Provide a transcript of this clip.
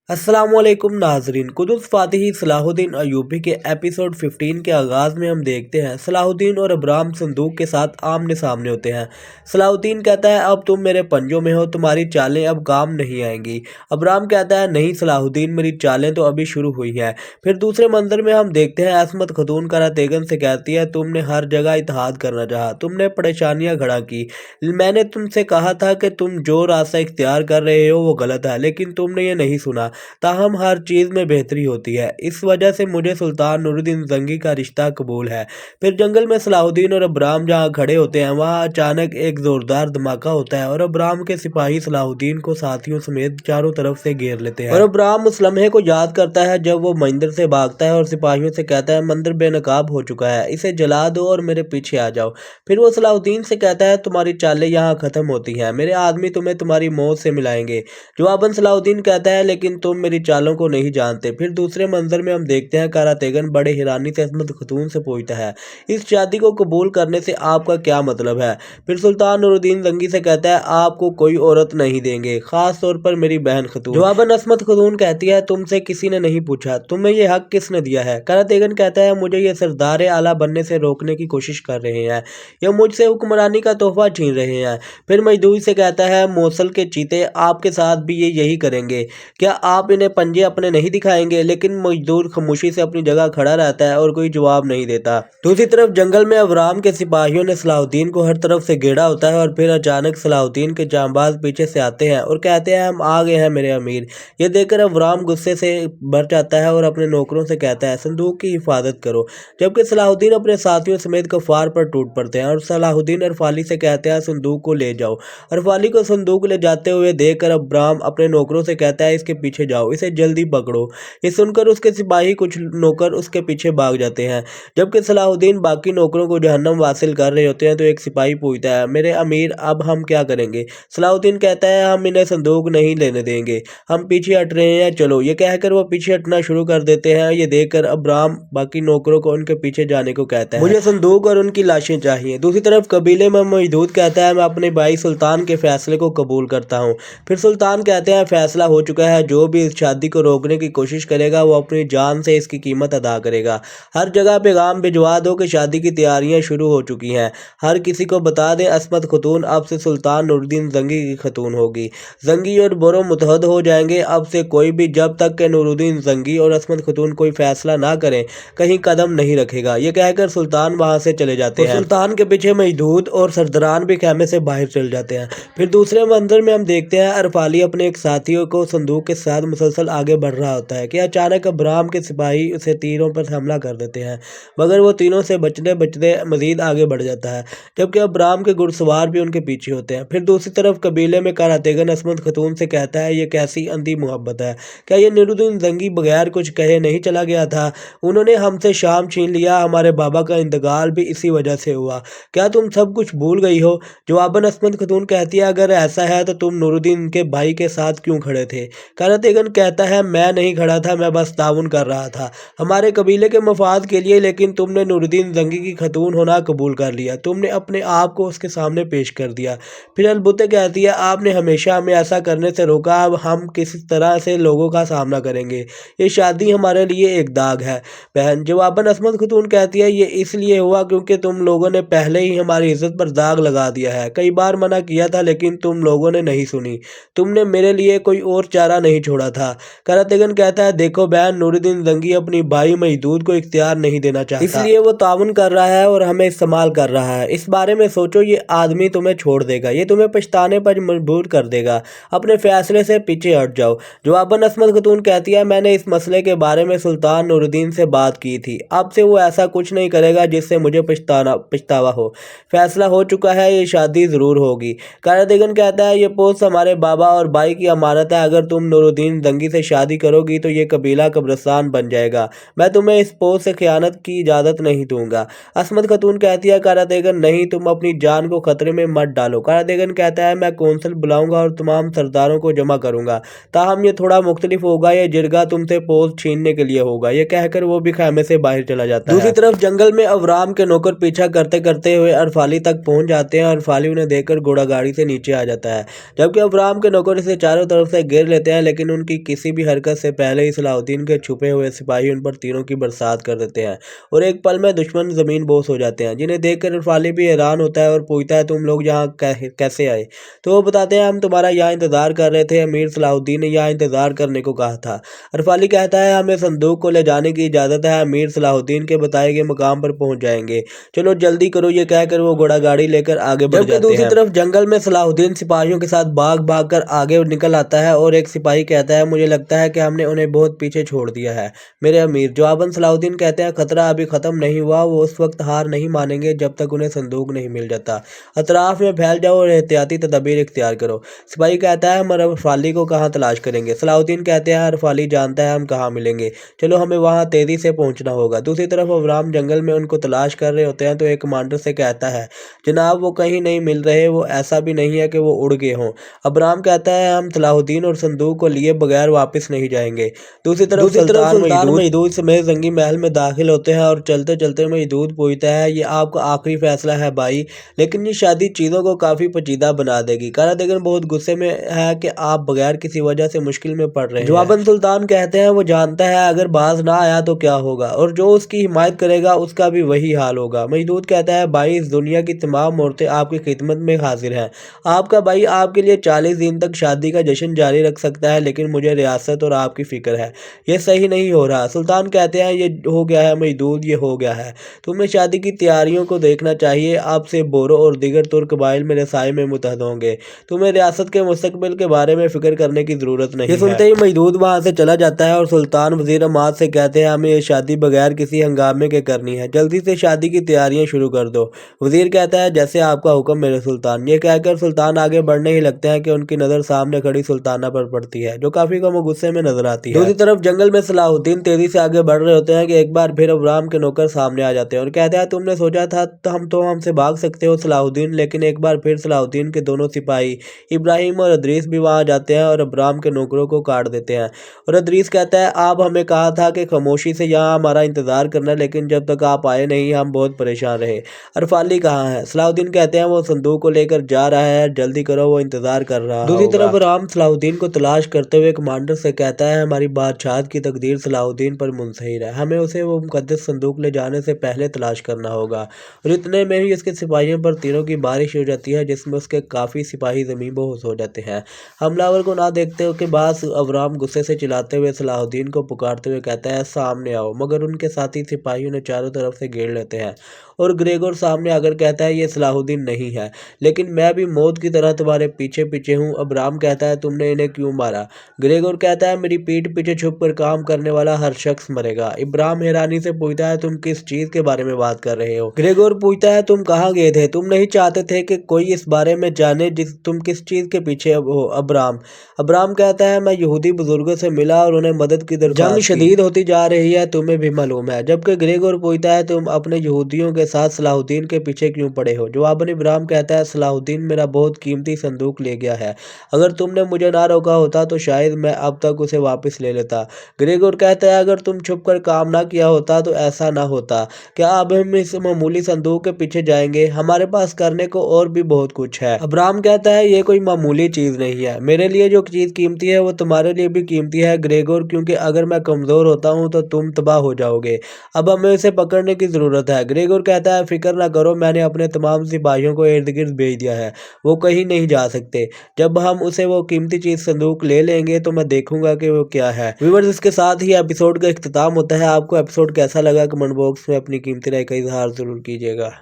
अस्सलामुअलैकुम नाजरीन। कुदुस फातिही सलाहुद्दीन अयूबी के एपिसोड 15 के आगाज़ में हम देखते हैं सलाहुद्दीन और अबराम संदूक के साथ आमने सामने होते हैं। सलाहुद्दीन कहता है अब तुम मेरे पंजों में हो, तुम्हारी चालें अब काम नहीं आएंगी। अबराम कहता है नहीं सलाहुद्दीन, मेरी चालें तो अभी शुरू हुई हैं। फिर दूसरे मंजर में हम देखते हैं असमत खतून करातेगन से कहती है तुमने हर जगह इत्तेहाद करना चाहा, तुमने परेशानियां खड़ा की। मैंने तुमसे कहा था कि तुम जो रास्ता इख्तियार कर रहे हो वो गलत है, लेकिन तुमने ये नहीं सुना। ताहम हर चीज़ में बेहतरी होती है, इस वजह से मुझे सुल्तान नूरुद्दीन जंगी का रिश्ता कबूल है। फिर जंगल में सलाहुद्दीन और अबराम जहाँ खड़े होते हैं वहाँ अचानक एक ज़ोरदार धमाका होता है और अबराम के सिपाही सलाहुद्दीन को साथियों समेत चारों तरफ से घेर लेते हैं। और अबराम उस लम्हे को याद करता है जब वो मंदिर से भागता है और सिपाहियों से कहता है मंदिर बेनकाब हो चुका है, इसे जला दो और मेरे पीछे आ जाओ। फिर वो सलाहुद्दीन से कहता है तुम्हारी चालें यहाँ ख़त्म होती हैं, मेरे आदमी तुम्हें तुम्हारी मौत से मिलाएंगे। जवाबन सलाहुद्दीन कहता है लेकिन तुम मेरी चालों को नहीं जानते। फिर दूसरे मंजर में हम देखते हैं करातेगन बड़े हैरानी से असमत खतून से पूछता है इस शादी को कबूल करने से आपका क्या मतलब है। फिर सुल्तान नूरुद्दीन जंगी से कहता है आपको कोई औरत नहीं देंगे, खास तौर पर मेरी बहन खतून। जवाबन असमत खतून कहती है तुमसे किसी ने नहीं पूछा, तुम्हें ये हक किसने दिया है। करातेगन कहता है मुझे ये सरदार आला बनने से रोकने की कोशिश कर रहे हैं, यह मुझसे हुक्मरानी का तोहफा छीन रहे हैं। फिर मजदूर से कहता है मौसल के चीते आपके साथ भी ये यही करेंगे, क्या आप इन्हें पंजे अपने नहीं दिखाएंगे। लेकिन मजदूर खामोशी से अपनी जगह खड़ा रहता है और कोई जवाब नहीं देता। दूसरी तरफ जंगल में अबराम के सिपाहियों ने सलाहुद्दीन को हर तरफ से घेरा होता है और फिर अचानक सलाहुद्दीन के जांबाज पीछे से आते हैं और कहते हैं हम आ गए हैं मेरे अमीर। ये देखकर अबराम गुस्से से भर जाता है और अपने नौकरों से कहता है संदूक की हिफाजत करो, जबकि सलाहुद्दीन अपने साथियों समेत कफार पर टूट पड़ते हैं और सलाहुद्दीन अरफाली से कहते हैं संदूक को ले जाओ। अरफाली को संदूक ले जाते हुए देखकर अबराम अपने नौकरों से कहता है इसके पीछे जाओ, इसे जल्दी पकड़ो। ये सुनकर उसके सिपाही कुछ नौकर उसके पीछे भाग जाते हैं। जबकि सलाहुद्दीन बाकी नौकरों को जहन्नम वासिल कर रहे होते हैं तो एक सिपाही पूछता है मेरे अमीर अब हम क्या करेंगे। सलाहुद्दीन कहता है हम इन्हें संदूक नहीं लेने देंगे, हम पीछे हट रहे हैं, चलो। ये कहकर वो पीछे हटना शुरू कर देते हैं। ये देखकर अबराम बाकी नौकरों को उनके पीछे जाने को कहता है, मुझे संदूक और उनकी लाशें चाहिए। दूसरी तरफ कबीले में मौजूद कहता है मैं अपने भाई सुल्तान के फैसले को कबूल करता हूँ। फिर सुल्तान कहते हैं फैसला हो चुका है, जो भी इस शादी को रोकने की कोशिश करेगा वो अपनी जान से इसकी कीमत अदा करेगा। हर जगह पैगाम भिजवा दो कि शादी की तैयारियां शुरू हो चुकी हैं। हर किसी को बता दें असमत खतून अब से सुल्तान नूरुद्दीन जंगी की खतून होगी। जंगी और बोरो मुतहद हो जाएंगे। अब से कोई भी जब तक के नूरुद्दीन जंगी और असमत खतून कोई फैसला ना करें कहीं कदम नहीं रखेगा। ये कहकर सुल्तान वहां से चले जाते हैं। सुल्तान के पीछे मजदूद और सरदारान भी खेमे से बाहर चल जाते हैं। फिर दूसरे मंजर में हम देखते हैं अरफाली अपने एक साथियों को संदूक के साथ मुसलसल आगे बढ़ रहा होता है कि अचानक अबराम के सिपाही उसे तीरों पर हमला कर देते हैं, मगर वो तीरों से बचते बचते मजीद आगे बढ़ जाता है, जबकि अबराम के घुड़सवार भी उनके पीछे होते हैं। फिर दूसरी तरफ कबीले में करातेगन असमत खतून से कहता है ये कैसी अंधी मोहब्बत है, क्या ये नूरुद्दीन जंगी बगैर कुछ कहे नहीं चला गया था। उन्होंने हमसे शाम छीन लिया, हमारे बाबा का इंतकाल भी इसी वजह से हुआ, क्या तुम सब कुछ भूल गई हो। जवाबन असमत खतून कहती है अगर ऐसा है तो तुम नूरुद्दीन के भाई के साथ क्यों खड़े थे। करातेगन कहता है मैं नहीं खड़ा था, मैं बस ताउन कर रहा था हमारे कबीले के मफाद के लिए, लेकिन तुमने नूरुद्दीन जंगी की खतून होना कबूल कर लिया, तुमने अपने आप को उसके सामने पेश कर दिया। फिर अलबुत्ते कहती है आपने हमेशा हमें ऐसा करने से रोका, अब हम किस तरह से लोगों का सामना करेंगे। ये शादी हमारे लिए एक दाग है बहन। जवाबन असमत खतून कहती है ये इसलिए हुआ क्योंकि तुम लोगों ने पहले ही हमारी इज्जत पर दाग लगा दिया है। कई बार मना किया था लेकिन तुम लोगों ने नहीं सुनी, तुमने मेरे लिए कोई और चारा नहीं छोड़ा था। करातेगन कहता है देखो बहन, नूरुद्दीन जंगी अपनी भाई मजदूद को इख्तियार नहीं देना चाहता, इसलिए वो ताउन कर रहा है और हमें इस्तेमाल कर रहा है। इस बारे में सोचो, ये आदमी तुम्हें छोड़ देगा, ये तुम्हें पछताने पर मजबूर कर देगा, अपने फैसले से पीछे हट जाओ। जवाबन असमत खतून कहती है मैंने इस मसले के बारे में सुल्तान नूरुद्दीन से बात की थी, अब से वो ऐसा कुछ नहीं करेगा जिससे मुझे पछतावा हो। फैसला हो चुका है, ये शादी जरूर होगी। करातेगन कहता है ये पोस्ट हमारे बाबा और भाई की अमानत है, अगर तुम नूरुद्दीन जंगी से शादी करोगी तो ये कबीला कब्रिस्तान बन जाएगा, मैं तुम्हें इस पोस्ट से खयानत की इजाज़त नहीं दूंगा। असमत खतून कहती है करातेगन नहीं, तुम अपनी जान को खतरे में मत डालो। करातेगन कहता है मैं कौंसल बुलाऊंगा और तमाम सरदारों को जमा करूंगा, ताहम ये थोड़ा मुख्तलिफ होगा, ये जिरगा तुमसे पोस्ट छीनने के लिए होगा। ये कहकर वो भी खेमे से बाहर चला जाता है। दूसरी तरफ जंगल में अबराम के नौकर पीछा करते करते हुए अरफाली तक पहुंच जाते हैं और अरफाली उन्हें देखकर घोड़ा गाड़ी से नीचे आ जाता है, जबकि अबराम के नौकर इसे चारों तरफ से घेर लेते हैं, लेकिन उनकी किसी भी हरकत से पहले ही सलाहुद्दीन के छुपे हुए सिपाही उन पर तीरों की बरसात कर देते हैं और एक पल में दुश्मन जमीन बोस हो जाते हैं, जिन्हें देखकर अरफाली भी हैरान होता है और पूछता है तुम लोग यहाँ कैसे आए। तो वो बताते हैं हम तुम्हारा यहाँ इंतजार कर रहे थे, अमीर सलाहुद्दीन ने यहाँ इंतजार करने को कहा था। अरफाली कहता है हमें संदूक को ले जाने की इजाज़त है, अमीर सलाहुद्दीन के बताए गए मुकाम पर पहुंच जाएंगे, चलो जल्दी करो। ये कहकर वो घोड़ा गाड़ी लेकर आगे बढ़ जाते हैं। दूसरी तरफ जंगल में सलाहुद्दीन सिपाहियों के साथ भाग कर आगे निकल आता है और एक सिपाही कहता है मुझे लगता है कि हमने उन्हें बहुत पीछे छोड़ दिया है मेरे अमीर। जवाबन सलाहुद्दीन कहते हैं खतरा अभी खत्म नहीं हुआ, वो उस वक्त हार नहीं मानेंगे जब तक उन्हें संदूक नहीं मिल जाता। अतराफ में फैल जाओ और एहतियाती तदबीर इख्तियार करो। सिपाही कहता है हम अरफाली को कहाँ तलाश करेंगे। सलाहुद्दीन कहते हैं अरफाली जानता है हम कहाँ मिलेंगे, चलो हमें वहाँ तेजी से पहुँचना होगा। दूसरी तरफ अबराम जंगल में उनको तलाश कर रहे होते हैं तो एक कमांडर से कहता है जनाब वो कहीं नहीं मिल रहे, वो ऐसा भी नहीं है कि वो उड़ गए हों। अबराम कहता है हम सलाहुद्दीन और संदूक को लिए बगैर वापस नहीं जाएंगे। दूसरी तरफ सुल्तान मजदूद समेत जंगी महल में दाखिल होते हैं और चलते चलते मजदूद पूछता है ये आपका आखिरी फैसला है भाई, लेकिन ये शादी चीज़ों को काफ़ी पेचीदा बना देगी। कारादेगन बहुत गुस्से में है कि आप बगैर किसी वजह से मुश्किल में पड़ रहे हैं। जवाबन सुल्तान कहते हैं वो जानता है अगर बाज ना आया तो क्या होगा और जो उसकी हिमायत करेगा उसका भी वही हाल होगा। मजदूद कहता है भाई इस दुनिया की तमाम औरतें आपकी खिदमत में हाजिर हैं, आपका भाई आपके लिए 40 दिन तक शादी का जश्न जारी रख सकता है, लेकिन मुझे रियासत और आपकी फिक्र है, ये सही नहीं हो रहा। सुल्तान कहते हैं ये हो गया है मजदूद, ये हो गया है, तुम्हें शादी की तैयारियों को देखना चाहिए। आपसे बोरो और दीगर तुर्क कबाइल मेरे साए में मुतहद होंगे, तुम्हें रियासत के मुस्तकबिल के बारे में फिक्र करने की जरूरत नहीं। ये सुनते ही मजदूद वहाँ से चला जाता है और सुल्तान वजीर अमाद से कहते हैं हमें ये शादी बगैर किसी हंगामे के करनी है, जल्दी से शादी की तैयारियां शुरू कर दो। वजीर कहता है जैसे आपका हुक्म मेरे सुल्तान। ये कहकर सुल्तान आगे बढ़ने ही लगते हैं कि उनकी नज़र सामने खड़ी सुल्ताना पर पड़ती है जो काफ़ी कम गुस्से में नजर आती है। दूसरी तरफ जंगल में सलाहुद्दीन तेजी से आगे बढ़ रहे होते हैं कि एक बार फिर अबराम के नौकर सामने आ जाते हैं और कहते हैं तुमने सोचा था तो हमसे भाग सकते हो सलाहुद्दीन, लेकिन एक बार फिर सलाहुद्दीन के दोनों सिपाही इब्राहिम और अदरीस भी वहाँ जाते हैं और अबराम के नौकरों को काट देते हैं। और अदरीस कहता है आप हमें कहा था कि खामोशी से यहाँ हमारा इंतजार करना, लेकिन जब तक आप आए नहीं हम बहुत परेशान रहे। अरफाली कहाँ है। सलाहुद्दीन कहते हैं वो संदूक को लेकर जा रहा है, जल्दी करो वो इंतजार कर रहा है। दूसरी तरफ राम सलाहुद्दीन को तलाश करते हुए कमांडर से कहता है हमारी बादशाहत की तकदीर सलाहुद्दीन पर मुनसहिर है, हमें उसे वो मुकद्दस संदूक ले जाने से पहले तलाश करना होगा। और इतने में ही उसके सिपाहियों पर तीरों की बारिश हो जाती है जिसमें उसके काफ़ी सिपाही ज़मीन बेहोश हो जाते हैं। हमलावर को ना देखते हो के बाद अबराम गुस्से से चिल्लाते हुए सलाहुद्दीन को पुकारते हुए कहता है सामने आओ, मगर उनके साथी सिपाहियों ने चारों तरफ से घेर लेते हैं और ग्रेगोर सामने आकर कहता है ये सलाहुद्दीन नहीं है, लेकिन मैं भी मौत की तरह तुम्हारे पीछे पीछे हूँ। अबराम कहता है तुमने इन्हें क्यों मारा। ग्रेगोर कहता है मेरी पीठ पीछे छुप कर काम करने वाला हर शख्स मरेगा। इब्राहिम हैरानी से पूछता है तुम किस चीज़ के बारे में बात कर रहे हो। ग्रेगोर पूछता है तुम कहाँ गए थे, तुम नहीं चाहते थे कि कोई इस बारे में जाने तुम किस चीज़ के पीछे हो। अबराम कहता है मैं यहूदी बुजुर्गों से मिला और उन्हें मदद की दरख्वास्त की। जंग शदीद होती जा रही है तुम्हें भी मालूम है। जबकि ग्रेगोर पूछता है तुम अपने यहूदियों के साथ सलाहुद्दीन के पीछे क्यों पड़े हो। जवाबन इब्राहिम कहता है सलाहुद्दीन मेरा बहुत कीमती संदूक ले गया है, अगर तुमने मुझे ना रोका होता तो शायद मैं अब तक उसे वापस ले लेता। ग्रेगोर कहता है अगर तुम छुप कर काम ना किया होता तो ऐसा ना होता। क्या अब हम इस मामूली संदूक के पीछे जाएंगे, हमारे पास करने को और भी बहुत कुछ है। अब्राम कहता है ये कोई मामूली चीज़ नहीं है, मेरे लिए जो चीज़ कीमती है वो तुम्हारे लिए भी कीमती है ग्रेगोर, क्योंकि अगर मैं कमज़ोर होता हूँ तो तुम तबाह हो जाओगे। अब हमें उसे पकड़ने की ज़रूरत है। ग्रेगोर कहता है फिक्र ना करो, मैंने अपने तमाम सिपाहियों को इर्द गिर्द भेज दिया है, वो कहीं नहीं जा सकते। जब हम उसे वो कीमती चीज़ संदूक ले लेंगे तो मैं देखूंगा कि वो क्या है। व्यूअर्स इसके साथ ही एपिसोड का इख्तिताम होता है। आपको एपिसोड कैसा लगा कमेंट बॉक्स में अपनी कीमती राय का इजहार ज़रूर कीजिएगा।